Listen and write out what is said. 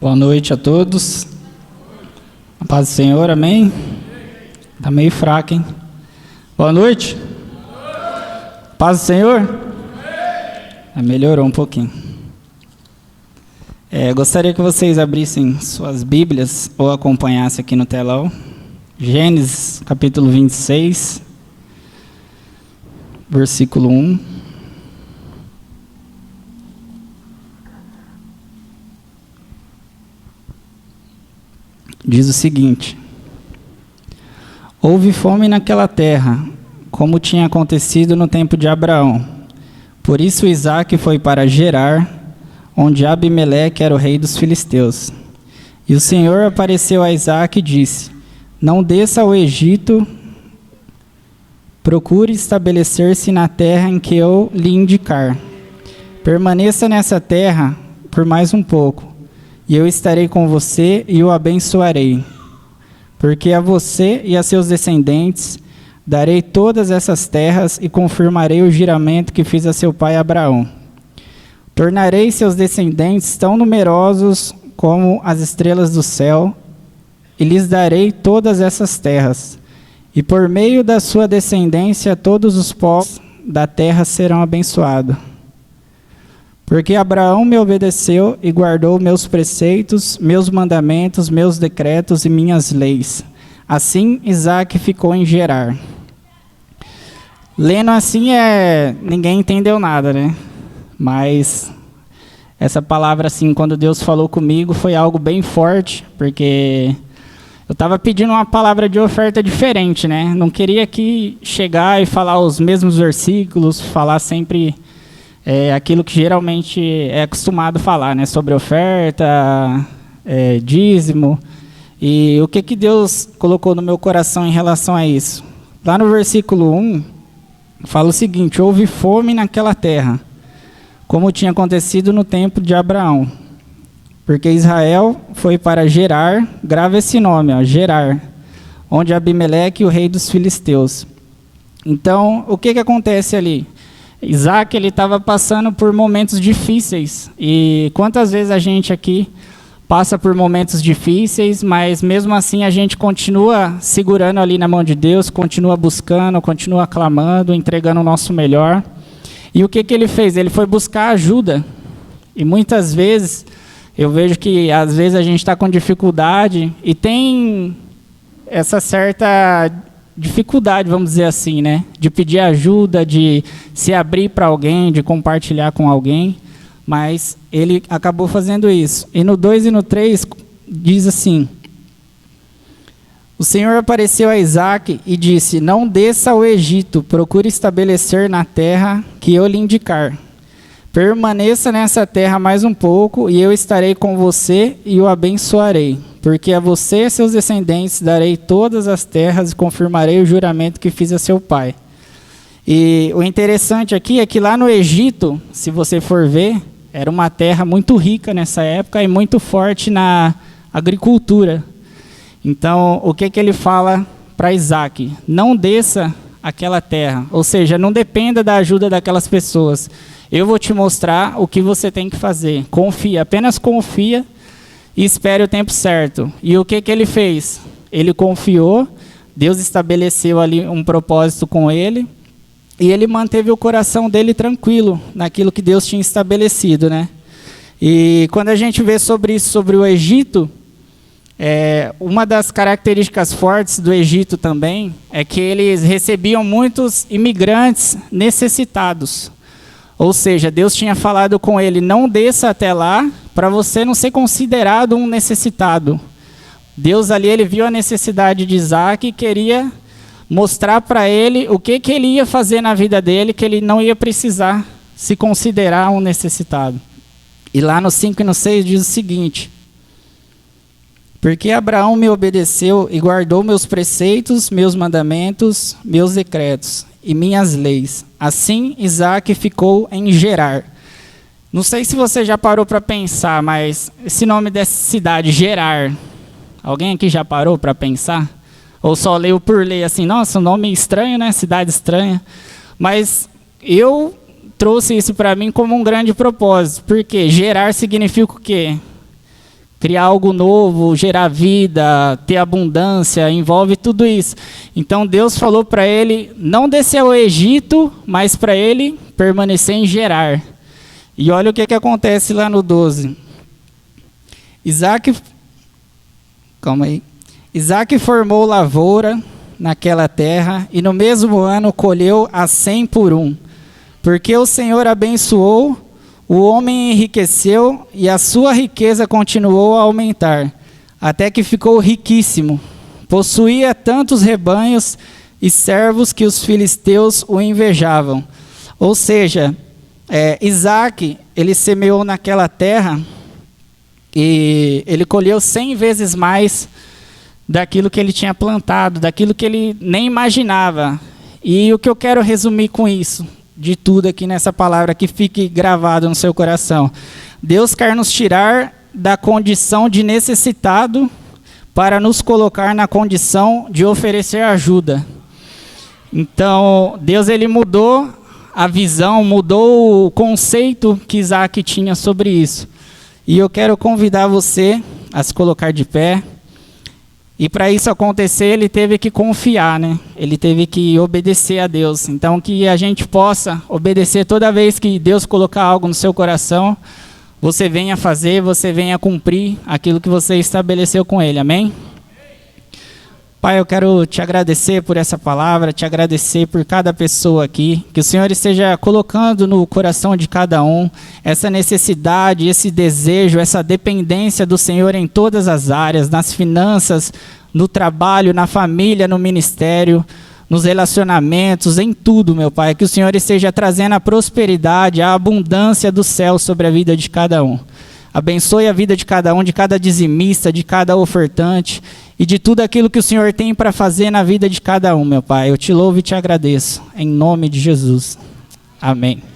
Boa noite a todos. A paz do Senhor, amém? Tá meio fraco, hein? Boa noite. Paz do Senhor? Melhorou um pouquinho. Gostaria que vocês abrissem suas Bíblias ou acompanhassem aqui no telão. Gênesis, capítulo 26, versículo 1. Diz o seguinte: houve fome naquela terra, como tinha acontecido no tempo de Abraão. Por isso Isaque foi para Gerar, onde Abimeleque era o rei dos filisteus. E o Senhor apareceu a Isaque e disse: não desça ao Egito, procure estabelecer-se na terra em que eu lhe indicar. Permaneça nessa terra por mais um pouco, e eu estarei com você e o abençoarei. Porque a você e a seus descendentes darei todas essas terras e confirmarei o juramento que fiz a seu pai Abraão. Tornarei seus descendentes tão numerosos como as estrelas do céu, e lhes darei todas essas terras. E por meio da sua descendência todos os povos da terra serão abençoados. Porque Abraão me obedeceu e guardou meus preceitos, meus mandamentos, meus decretos e minhas leis. Assim Isaque ficou em Gerar. Lendo assim, ninguém entendeu nada, né? Mas essa palavra, assim, quando Deus falou comigo, foi algo bem forte, porque eu estava pedindo uma palavra de oferta diferente, né? Não queria aqui chegar e falar os mesmos versículos, falar sempre aquilo que geralmente é acostumado falar, né? Sobre oferta, dízimo. E o que Deus colocou no meu coração em relação a isso? Lá no versículo 1, fala o seguinte: houve fome naquela terra, como tinha acontecido no tempo de Abraão. Porque Israel foi para Gerar, grava esse nome, Gerar, onde Abimeleque, o rei dos filisteus. Então, o que acontece ali? Isaque, ele estava passando por momentos difíceis. E quantas vezes a gente aqui passa por momentos difíceis, mas mesmo assim a gente continua segurando ali na mão de Deus, continua buscando, continua clamando, entregando o nosso melhor. E o que ele fez? Ele foi buscar ajuda. E muitas vezes, eu vejo que às vezes a gente está com dificuldade e tem essa certa dificuldade, vamos dizer assim, né? De pedir ajuda, de se abrir para alguém, de compartilhar com alguém. Mas ele acabou fazendo isso. E no 2 e no 3 diz assim: o Senhor apareceu a Isaque e disse: não desça ao Egito, procure estabelecer na terra que eu lhe indicar. Permaneça nessa terra mais um pouco, e eu estarei com você e o abençoarei. Porque a você e seus descendentes darei todas as terras e confirmarei o juramento que fiz a seu pai. E o interessante aqui é que lá no Egito, se você for ver, era uma terra muito rica nessa época e muito forte na agricultura. Então, o que ele fala para Isaque? Não desça aquela terra, ou seja, não dependa da ajuda daquelas pessoas. Eu vou te mostrar o que você tem que fazer. Confia, apenas confia e espere o tempo certo. E o que ele fez? Ele confiou, Deus estabeleceu ali um propósito com ele, e ele manteve o coração dele tranquilo naquilo que Deus tinha estabelecido, né? E quando a gente vê sobre isso, sobre o Egito, uma das características fortes do Egito também é que eles recebiam muitos imigrantes necessitados. Ou seja, Deus tinha falado com ele: não desça até lá para você não ser considerado um necessitado. Deus ali, ele viu a necessidade de Isaque e queria mostrar para ele o que ele ia fazer na vida dele, que ele não ia precisar se considerar um necessitado. E lá no 5 e no 6 diz o seguinte: porque Abraão me obedeceu e guardou meus preceitos, meus mandamentos, meus decretos e minhas leis. Assim Isaque ficou em Gerar. Não sei se você já parou para pensar, mas esse nome dessa cidade, Gerar, alguém aqui já parou para pensar? Ou só leu por ler assim, nossa, um nome estranho, né? Cidade estranha. Mas eu trouxe isso para mim como um grande propósito, porque Gerar significa o quê? criar algo novo, gerar vida, ter abundância, envolve tudo isso. Então Deus falou para ele não descer ao Egito, mas para ele permanecer em Gerar. E olha o que acontece lá no 12. Isaac formou lavoura naquela terra, e no mesmo ano colheu a 100 por 1. Porque o Senhor abençoou, o homem enriqueceu, e a sua riqueza continuou a aumentar, até que ficou riquíssimo. Possuía tantos rebanhos e servos que os filisteus o invejavam. Ou seja, Isaac, ele semeou naquela terra, e ele colheu 100 vezes mais daquilo que ele tinha plantado, daquilo que ele nem imaginava. E o que eu quero resumir com isso, de tudo aqui nessa palavra, que fique gravado no seu coração. Deus quer nos tirar da condição de necessitado para nos colocar na condição de oferecer ajuda. Então, Deus ele mudou a visão, mudou o conceito que Isaac tinha sobre isso. E eu quero convidar você a se colocar de pé. E para isso acontecer, ele teve que confiar, né? Ele teve que obedecer a Deus. Então, que a gente possa obedecer toda vez que Deus colocar algo no seu coração, você venha fazer, você venha cumprir aquilo que você estabeleceu com Ele. Amém? Pai, eu quero te agradecer por essa palavra, te agradecer por cada pessoa aqui, que o Senhor esteja colocando no coração de cada um essa necessidade, esse desejo, essa dependência do Senhor em todas as áreas, nas finanças, no trabalho, na família, no ministério, nos relacionamentos, em tudo, meu Pai, que o Senhor esteja trazendo a prosperidade, a abundância do céu sobre a vida de cada um. Abençoe a vida de cada um, de cada dizimista, de cada ofertante e de tudo aquilo que o Senhor tem para fazer na vida de cada um, meu Pai. Eu te louvo e te agradeço. Em nome de Jesus. Amém.